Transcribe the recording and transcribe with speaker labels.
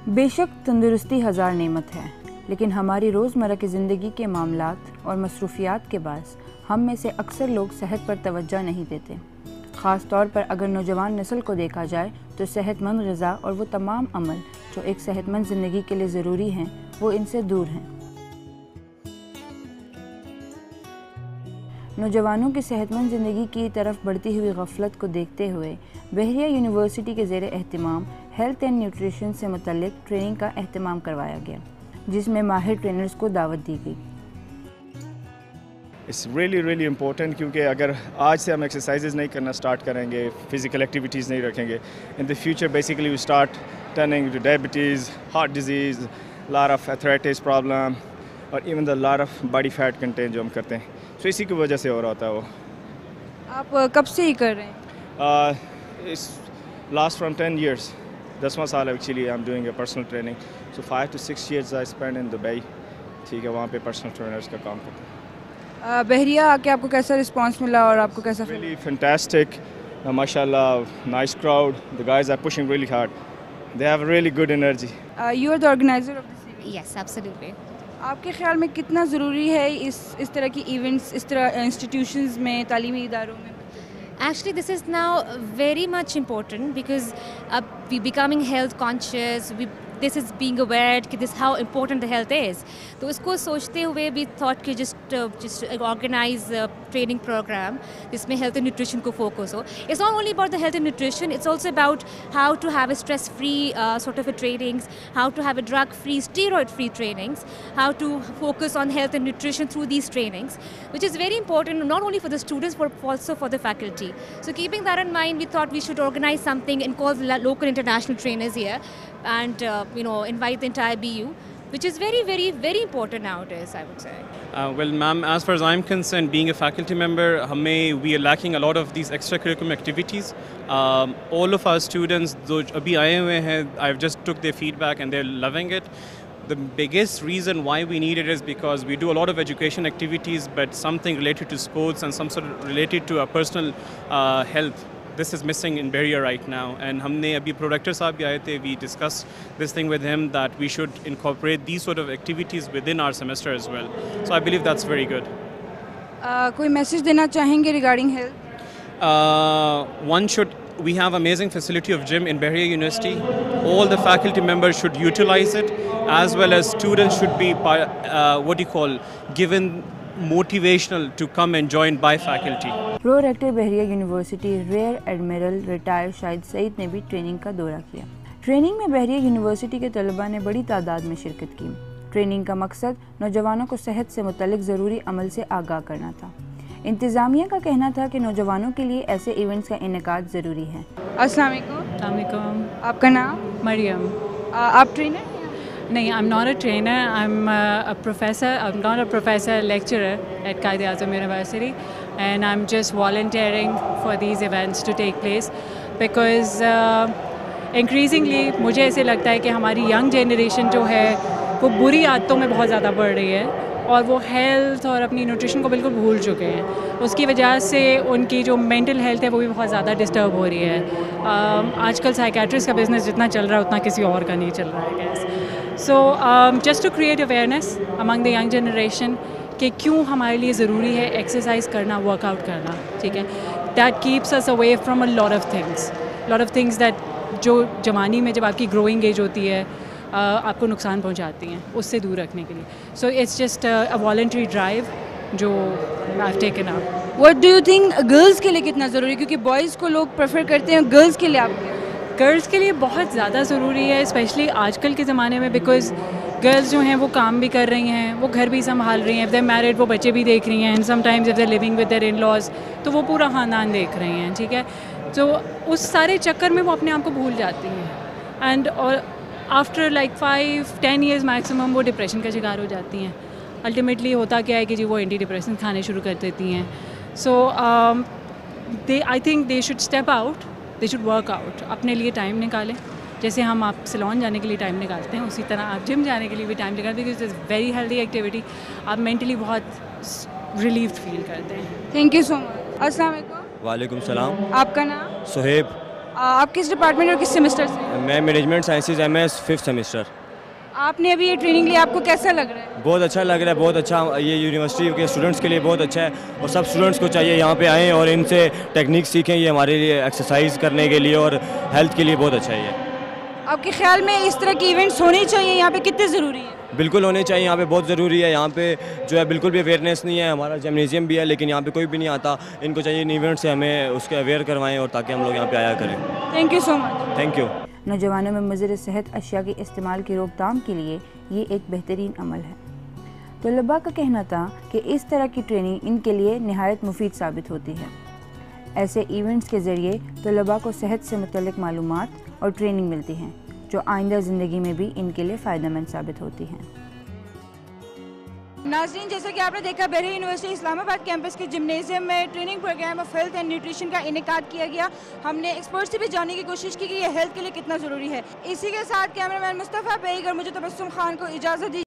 Speaker 1: بے شک تندرستی ہزار نعمت ہے، لیکن ہماری روزمرہ کی زندگی کے معاملات اور مصروفیات کے باعث ہم میں سے اکثر لوگ صحت پر توجہ نہیں دیتے۔ خاص طور پر اگر نوجوان نسل کو دیکھا جائے تو صحت مند غذا اور وہ تمام عمل جو ایک صحت مند زندگی کے لیے ضروری ہیں وہ ان سے دور ہیں۔ نوجوانوں کی صحت مند زندگی کی طرف بڑھتی ہوئی غفلت کو دیکھتے ہوئے بحریہ یونیورسٹی کے زیر اہتمام ہیلتھ اینڈ نیوٹریشن سے متعلق ٹریننگ کا اہتمام کروایا گیا، جس میں ماہر ٹرینرز کو دعوت دی گئی۔
Speaker 2: It's really important کیونکہ اگر آج سے ہم ایکسرسائزز نہیں کرنا سٹارٹ کریں گے، فزیکل ایکٹیویٹیز نہیں رکھیں گے، in the future basically we start turning to diabetes, heart disease, lot of arthritis problem اور even the lot of body fat content جو ہم کرتے ہیں، so اسی کی وجہ سے ہو رہا ہوتا ہے وہ۔
Speaker 1: آپ کب سے ہی کر رہے ہیں؟
Speaker 2: It's last from 10 years، 10واں سال actually I'm doing a personal training, so 5 to 6 years I spent in Dubai، ٹھیک ہے، وہاں پہ پرسنل ٹرینرز کا کام کرتے ہیں۔
Speaker 1: بحریہ آ کے آپ کو کیسا رسپانس ملا اور آپ کو کیسا فیل؟
Speaker 2: Really fantastic, mashallah, nice crowd, the guys are pushing really hard, they have really good energy.
Speaker 1: You are the organizer of this event.
Speaker 3: Yes, absolutely.
Speaker 1: آپ کے خیال میں کتنا ضروری ہے اس طرح کی ایونٹس اس طرح انسٹیٹیوشنز میں، تعلیمی اداروں میں؟
Speaker 3: Actually, this is now very much important because we becoming health conscious. This is being aware that this how important the health is. تو اس کو سوچتے ہوئے we thought کہ just organize a training program جس میں health and nutrition کو focus who. It's not only about the health and nutrition, it's also about how to have a stress-free sort of a trainings, how to have a drug-free, steroid-free trainings, how to focus on health and nutrition through these trainings, which is very important not only for the students but also for the faculty. So keeping that in mind, we thought we should organize something and call the local international trainers here and invite the entire BU, which is very important nowadays, I would say.
Speaker 4: Well, ma'am, as far as I'm concerned, being a faculty member, we are lacking a lot of these extracurricular activities. All of our students, jo abhi aaye hue hain, I've just took their feedback and they're loving it. The biggest reason why we need it is because we do a lot of education activities, but something related to sports and some sort of related to our personal health. This is missing in Bahriya right now, and humne abhi Productor sahab bhi aaye the, we discussed this thing with him that we should incorporate these sort of activities within our semester as well. So I believe that's very good.
Speaker 1: کوئی message دینا چاہیں گے regarding health؟
Speaker 4: We have amazing facility of gym in Bahriya University. All the faculty members should utilize it, as well as students should be given motivational to come and join by faculty.
Speaker 1: Pro rector بحریہ university rear admiral retire شاہد سعید نے بھی training کا دورہ کیا۔ Training میں بحریہ university کے طلباء نے بڑی تعداد میں شرکت کی۔ ٹریننگ کا مقصد نوجوانوں کو صحت سے متعلق ضروری عمل سے آگاہ کرنا تھا۔ انتظامیہ کا کہنا تھا کہ نوجوانوں کے لیے ایسے ایونٹس کا انعقاد ضروری ہے۔ السلام علیکم۔
Speaker 5: السلام علیکم۔
Speaker 1: آپ کا نام؟
Speaker 5: مریم۔
Speaker 1: آپ ٹرینر؟
Speaker 5: نہیں، I'm not a trainer. I'm a professor. I'm not a professor, lecturer at Quaid-e-Azam University, and I'm just volunteering for these events to take place because increasingly مجھے ایسے لگتا ہے کہ ہماری ینگ جنریشن جو ہے وہ بری عادتوں میں بہت زیادہ بڑھ رہی ہے اور وہ ہیلتھ اور اپنی نیوٹریشن کو بالکل بھول چکے ہیں۔ اس کی وجہ سے ان کی جو مینٹل ہیلتھ ہے وہ بھی بہت زیادہ ڈسٹرب ہو رہی ہے۔ آج کل سائیکیٹرسٹ کا بزنس جتنا چل رہا ہے اتنا کسی اور کا نہیں چل رہا ہے gas. So just to create awareness among the young generation کہ کیوں ہمارے لیے ضروری ہے ایکسرسائز کرنا، ورک آؤٹ کرنا، ٹھیک ہے۔ That keeps us away from a lot of things that جو جوانی میں جب آپ کی گروئنگ ایج ہوتی ہے آپ کو نقصان پہنچاتی ہیں، اس سے دور رکھنے کے لیے۔ So it's just a voluntary drive جو I have taken up.
Speaker 1: What do you think girls کے لیے کتنا ضروری ہے؟ کیونکہ بوائز کو لوگ پریفر کرتے ہیں، گرلس کے لیے آپ
Speaker 5: گرلس کے لیے بہت زیادہ ضروری ہے، اسپیشلی آج کل کے زمانے میں، بیکاز گرلس جو ہیں وہ کام بھی کر رہی ہیں، وہ گھر بھی سنبھال رہی ہیں، اف دے میرڈ وہ بچے بھی دیکھ رہی ہیں، and sometimes if they living with their in laws تو وہ پورا خاندان دیکھ رہی ہیں، ٹھیک ہے۔ تو اس سارے چکر میں وہ اپنے آپ کو بھول جاتی ہیں، and after like 5-10 years maximum وہ ڈپریشن کا شکار ہو جاتی ہیں۔ الٹیمیٹلی ہوتا کیا ہے کہ جی وہ اینٹی ڈپریشن کھانے شروع کر دیتی ہیں۔ So I think they should step out, they should work out, اپنے لیے ٹائم نکالیں۔ جیسے ہم آپ سیلون جانے کے لیے ٹائم نکالتے ہیں اسی طرح آپ جم جانے کے لیے بھی ٹائم نکالتے ہیں، because it's very healthy activity, آپ مینٹلی بہت ریلیفڈ فیل کرتے ہیں۔
Speaker 1: Thank you so much. السلام علیکم۔
Speaker 6: وعلیکم السلام۔
Speaker 1: آپ کا نام؟
Speaker 6: صہیب۔
Speaker 1: آپ کس ڈپارٹمنٹ اور کس سیمسٹر سے؟
Speaker 6: میں management sciences MS 5th semester.
Speaker 1: آپ نے ابھی یہ ٹریننگ لی, آپ کو کیسا لگ رہا ہے؟
Speaker 6: بہت اچھا لگ رہا ہے, بہت اچھا. یہ یونیورسٹی کے اسٹوڈنٹس کے لیے بہت اچھا ہے اور سب اسٹوڈنٹس کو چاہیے یہاں پہ آئیں اور ان سے ٹیکنیک سیکھیں. یہ ہمارے لیے ایکسرسائز کرنے کے لیے اور ہیلتھ کے لیے بہت اچھا ہے. یہ
Speaker 1: آپ کے خیال میں اس طرح کی ایونٹس ہونے چاہیے یہاں پہ, کتنے ضروری ہیں؟
Speaker 6: بالکل ہونے چاہیے, یہاں پہ بہت ضروری ہے. یہاں پہ جو ہے بالکل بھی اویئرنیس نہیں ہے. ہمارا جمنیزیم بھی ہے لیکن یہاں پہ کوئی بھی نہیں آتا. ان کو چاہیے ان ایونٹ سے ہمیں اس کے اویئر کروائیں اور تاکہ ہم لوگ یہاں پہ آیا کریں.
Speaker 1: Thank you so much.
Speaker 6: Thank you.
Speaker 1: نوجوانوں میں مضر صحت اشیاء کے استعمال کی روک تھام کے لیے یہ ایک بہترین عمل ہے. طلباء کا کہنا تھا کہ اس طرح کی ٹریننگ ان کے لیے نہایت مفید ثابت ہوتی ہے. ایسے ایونٹس کے ذریعے طلباء کو صحت سے متعلق معلومات اور ٹریننگ ملتی ہیں جو آئندہ زندگی میں بھی ان کے لیے فائدہ مند ثابت ہوتی ہیں. ناظرین, جیسا کہ آپ نے دیکھا, بحریہ یونیورسٹی اسلام آباد کیمپس کے جمنیزیم میں training program of health and nutrition کا انعقاد کیا گیا. ہم نے ایکسپرٹ سے بھی جاننے کی کوشش کی کہ یہ ہیلتھ کے لیے کتنا ضروری ہے. اسی کے ساتھ کیمرہ مین مصطفیٰ بیگ اور مجھے تبسم خان کو اجازت دی.